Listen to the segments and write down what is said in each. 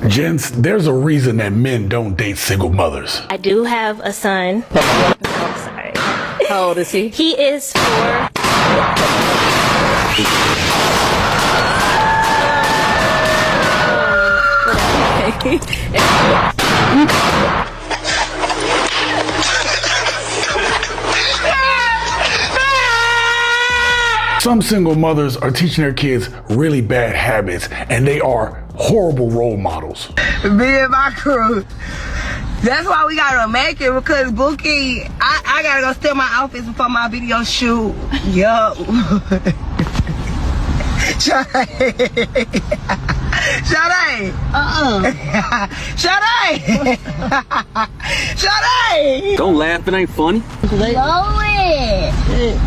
Gents, there's a reason that men don't date single mothers. I do have a son. Oh, sorry. How old is he? He is 4. Some single mothers are teaching their kids really bad habits, and they are horrible role models. Me and my crew. That's why we gotta make it, because Bookie, I gotta go steal my outfits before my video shoot. Yup. Sade. Sade. Don't laugh, it ain't funny. Blow it.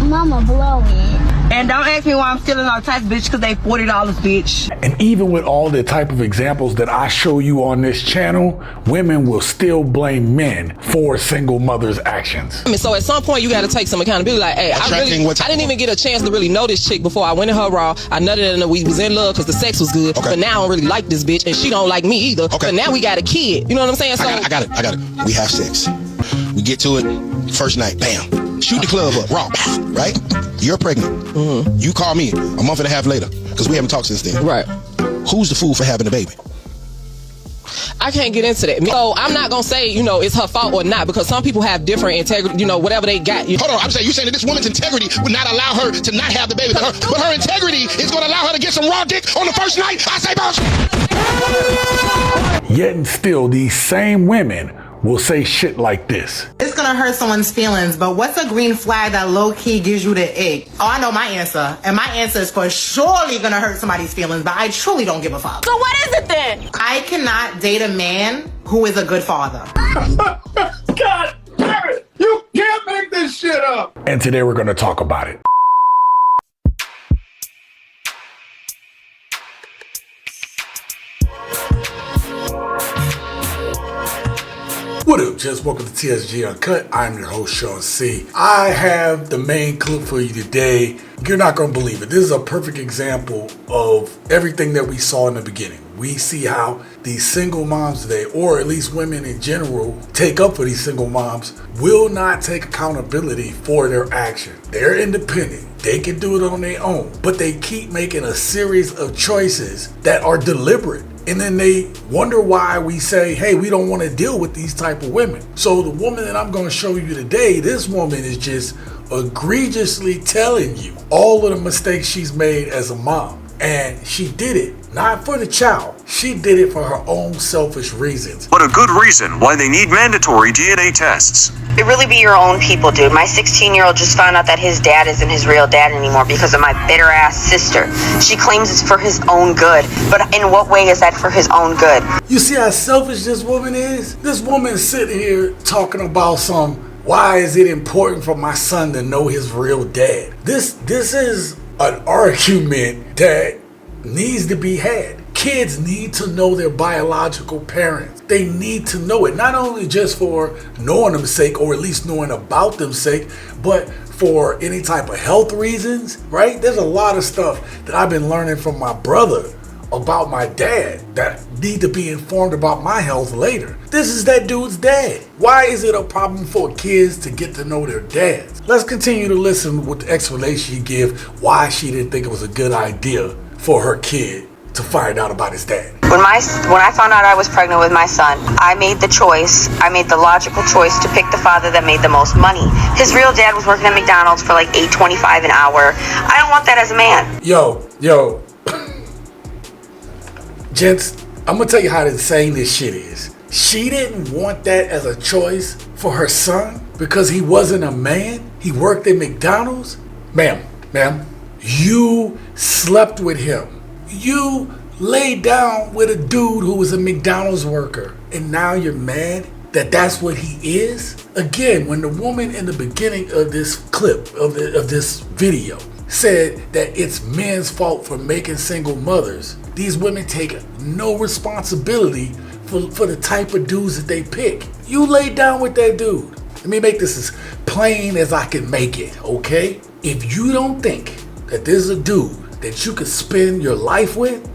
Mama, blow it. And don't ask me why I'm stealing all types, bitch, because they $40, bitch. And even with all the type of examples that I show you on this channel, women will still blame men for single mothers' actions. So at some point you got to take some accountability. Like, hey, I didn't even get a chance to really know this chick before I went in her raw. I nutted in her, we was in love because the sex was good. Okay. But now I don't really like this bitch, and she don't like me either. Okay. But now we got a kid. You know what I'm saying? So I got it. We have sex. We get to it, first night, bam. Shoot the club up, raw, right? You're pregnant. Mm-hmm. You call me a month and a half later, because we haven't talked since then. Right. Who's the fool for having a baby? I can't get into that. So I'm not gonna say, it's her fault or not, because some people have different integrity, whatever they got. Hold on, I'm saying, you're saying that this woman's integrity would not allow her to not have the baby, but her integrity is gonna allow her to get some raw dick on the first night? I say bullshit. Yet and still, these same women will say shit like this. It's gonna hurt someone's feelings, but what's a green flag that low-key gives you the ick? Oh, I know my answer. And my answer is for surely gonna hurt somebody's feelings, but I truly don't give a fuck. So what is it then? I cannot date a man who is a good father. God damn it! You can't make this shit up! And today we're gonna talk about it. What up, gents? Welcome to TSG Uncut. I'm your host, Sean C. I have the main clip for you today. You're not going to believe it. This is a perfect example of everything that we saw in the beginning. We see how these single moms today, or at least women in general, take up for these single moms, will not take accountability for their action. They're independent. They can do it on their own, but they keep making a series of choices that are deliberate. And then they wonder why we say, hey, we don't want to deal with these type of women. So the woman that I'm going to show you today, this woman is just egregiously telling you all of the mistakes she's made as a mom. And she did it not for the child. She did it for her own selfish reasons. But a good reason why they need mandatory DNA tests. It really be your own people, dude. My 16-year-old just found out that his dad isn't his real dad anymore because of my bitter-ass sister. She claims it's for his own good, but in what way is that for his own good? You see how selfish this woman is? This woman is sitting here talking about why is it important for my son to know his real dad? This is an argument that needs to be had. Kids need to know their biological parents. They need to know it, not only just for knowing them's sake, or at least knowing about them's sake, but for any type of health reasons, right? There's a lot of stuff that I've been learning from my brother about my dad that need to be informed about my health later. This is that dude's dad. Why is it a problem for kids to get to know their dads? Let's continue to listen with the explanation she give why she didn't think it was a good idea for her kid to find out about his dad. When I found out I was pregnant with my son, I made the logical choice to pick the father that made the most money. His real dad was working at McDonald's for like $8.25 an hour. I don't want that as a man. Yo. Gents, I'm gonna tell you how insane this shit is. She didn't want that as a choice for her son because he wasn't a man. He worked at McDonald's. Ma'am, you slept with him. You laid down with a dude who was a McDonald's worker, and now you're mad that that's what he is? Again, when the woman in the beginning of this clip, of this video, said that it's men's fault for making single mothers, these women take no responsibility for the type of dudes that they pick. You laid down with that dude. Let me make this as plain as I can make it, okay? If you don't think that this is a dude that you could spend your life with,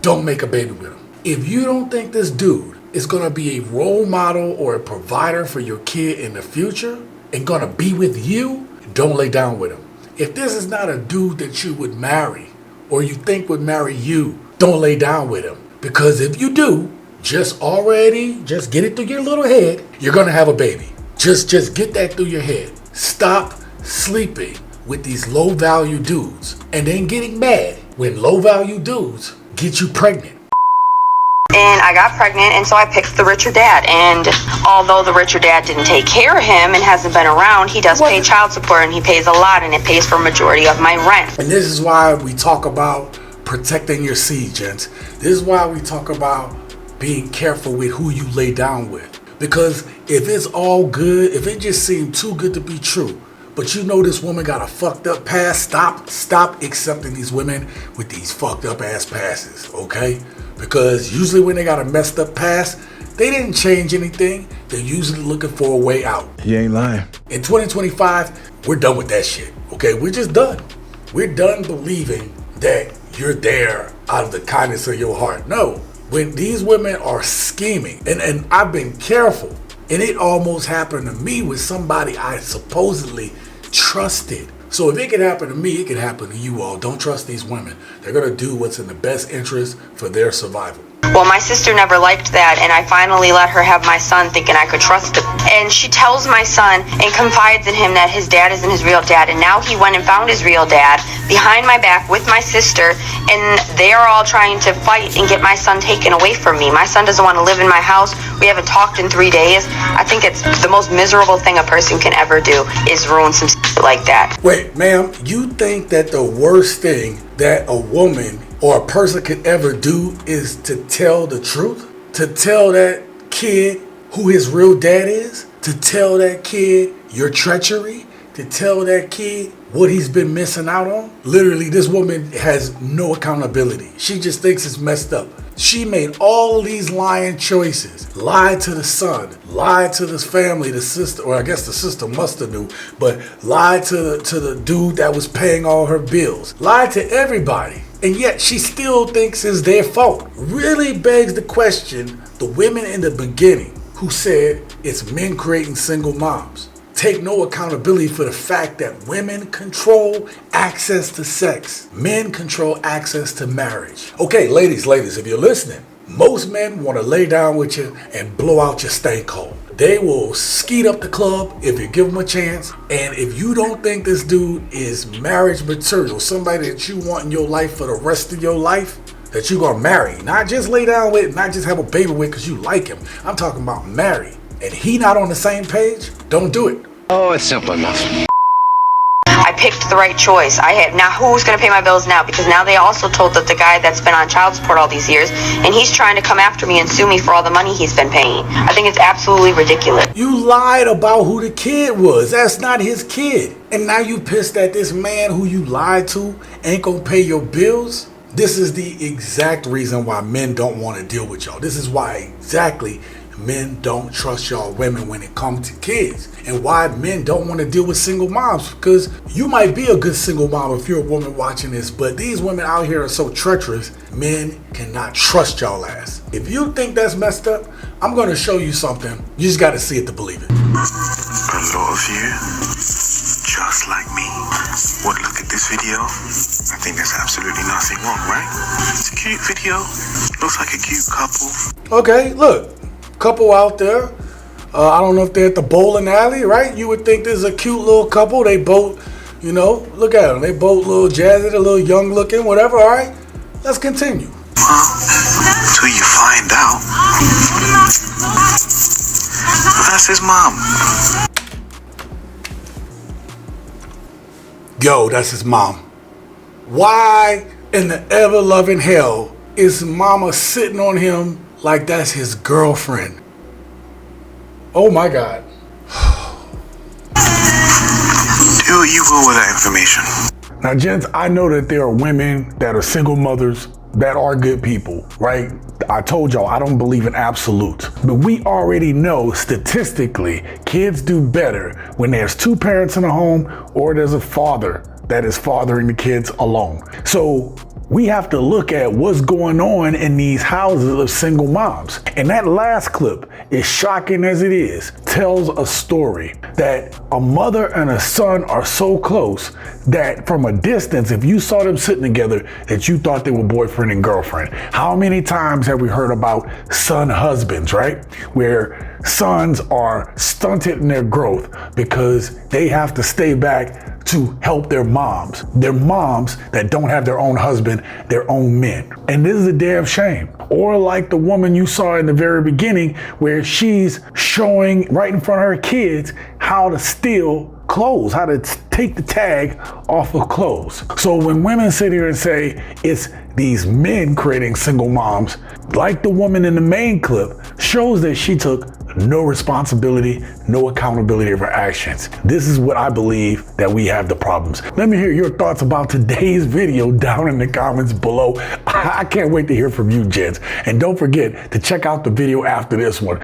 don't make a baby with him. If you don't think this dude is gonna be a role model or a provider for your kid in the future and gonna be with you, don't lay down with him. If this is not a dude that you would marry or you think would marry you, don't lay down with him. Because if you do, just get it through your little head, you're gonna have a baby. Just get that through your head. Stop sleeping with these low value dudes and then getting mad when low value dudes get you pregnant. And I got pregnant, and so I picked the richer dad. And although the richer dad didn't take care of him and hasn't been around, he does pay child support, and he pays a lot, and it pays for a majority of my rent. And this is why we talk about protecting your seed, gents. This is why we talk about being careful with who you lay down with. Because if it's all good, if it just seemed too good to be true, but you know this woman got a fucked up past, stop accepting these women with these fucked up ass passes, okay? Because usually when they got a messed up past, they didn't change anything. They're usually looking for a way out. You ain't lying. In 2025, we're done with that shit, okay? We're just done. We're done believing that you're there out of the kindness of your heart. No, when these women are scheming, and I've been careful, and it almost happened to me with somebody I supposedly trusted. So if it could happen to me, it could happen to you all. Don't trust these women. They're gonna do what's in the best interest for their survival. Well, my sister never liked that, and I finally let her have my son thinking I could trust him. And she tells my son and confides in him that his dad isn't his real dad, and now he went and found his real dad behind my back with my sister, and they are all trying to fight and get my son taken away from me. My son doesn't want to live in my house. We haven't talked in 3 days. I think it's the most miserable thing a person can ever do is ruin some shit like that. Wait, ma'am, you think that the worst thing that a woman or a person could ever do is to tell the truth? To tell that kid who his real dad is? To tell that kid your treachery? To tell that kid what he's been missing out on? Literally, this woman has no accountability. She just thinks it's messed up. She made all these lying choices. Lied to the son, lied to this family, the sister, or I guess the sister must have knew, but lied to the dude that was paying all her bills. Lied to everybody. And yet she still thinks it's their fault. Really begs the question, the women in the beginning who said it's men creating single moms take no accountability for the fact that women control access to sex. Men control access to marriage. Okay, ladies, if you're listening, most men want to lay down with you and blow out your stank hole. They will skeet up the club if you give them a chance. And if you don't think this dude is marriage material, somebody that you want in your life for the rest of your life, that you're gonna marry, not just lay down with, not just have a baby with because you like him. I'm talking about marry. And he not on the same page, don't do it. Oh, it's simple enough. I picked the right choice. Now who's going to pay my bills now? Because now they also told that the guy that's been on child support all these years, and he's trying to come after me and sue me for all the money he's been paying. I think it's absolutely ridiculous. You lied about who the kid was. That's not his kid. And now you pissed that this man who you lied to ain't gonna pay your bills? This is the exact reason why men don't want to deal with y'all. This is why exactly men don't trust y'all women when it comes to kids, and why men don't want to deal with single moms, because you might be a good single mom if you're a woman watching this, but these women out here are so treacherous, men cannot trust y'all ass. If you think that's messed up, I'm going to show you something. You just got to see it to believe it. A lot of you, just like me, would look at this video. I think there's absolutely nothing wrong, right? It's a cute video. Looks like a cute couple. Okay, look. Couple out there. I don't know if they're at the bowling alley, right? You would think this is a cute little couple. They both, look at them. They both a little jazzy, a little young looking, whatever. All right, let's continue. Until you find out, that's his mom. Yo, that's his mom. Why in the ever-loving hell is mama sitting on him like that's his girlfriend? Oh my God. Do what you will with that information. Now, gents, I know that there are women that are single mothers that are good people, right? I told y'all I don't believe in absolutes, but we already know statistically kids do better when there's two parents in the home or there's a father that is fathering the kids alone. So we have to look at what's going on in these houses of single moms. And that last clip, as shocking as it is, tells a story that a mother and a son are so close that from a distance, if you saw them sitting together, that you thought they were boyfriend and girlfriend. How many times have we heard about son husbands, right? Where sons are stunted in their growth because they have to stay back to help their moms that don't have their own husband, their own men. And this is a damn shame. Or like the woman you saw in the very beginning, where she's showing right in front of her kids how to steal clothes, how to take the tag off of clothes. So when women sit here and say it's these men creating single moms, like the woman in the main clip, shows that she took no responsibility, no accountability of her actions. This is what I believe that we have the problems. Let me hear your thoughts about today's video down in the comments below. I can't wait to hear from you, gents. And don't forget to check out the video after this one.